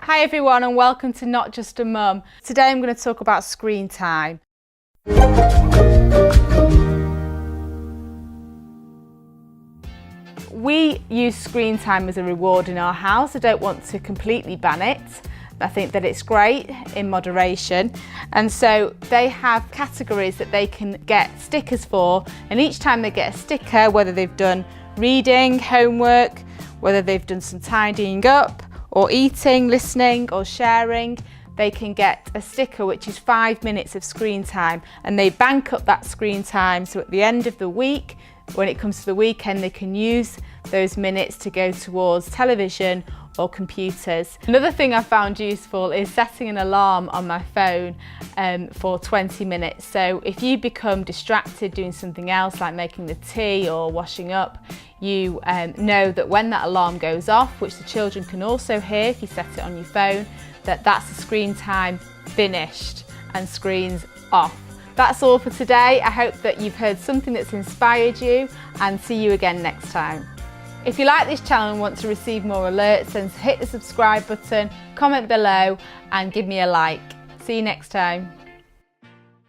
Hi everyone and welcome to Not Just a Mum. Today I'm going to talk about screen time. We use screen time as a reward in our house. I don't want to completely ban it. I think that it's great in moderation, and so they have categories that they can get stickers for, and each time they get a sticker, whether they've done reading, homework, whether they've done some tidying up or eating, listening or sharing, they can get a sticker which is 5 minutes of screen time, and they bank up that screen time so at the end of the week, when it comes to the weekend, they can use those minutes to go towards television or computers. Another thing I found useful is setting an alarm on my phone for 20 minutes. So if you become distracted doing something else like making the tea or washing up, you know that when that alarm goes off, which the children can also hear if you set it on your phone, that's the screen time finished and screens off. That's all for today. I hope that you've heard something that's inspired you, and see you again next time. If you like this channel and want to receive more alerts, then hit the subscribe button, comment below and give me a like. See you next time.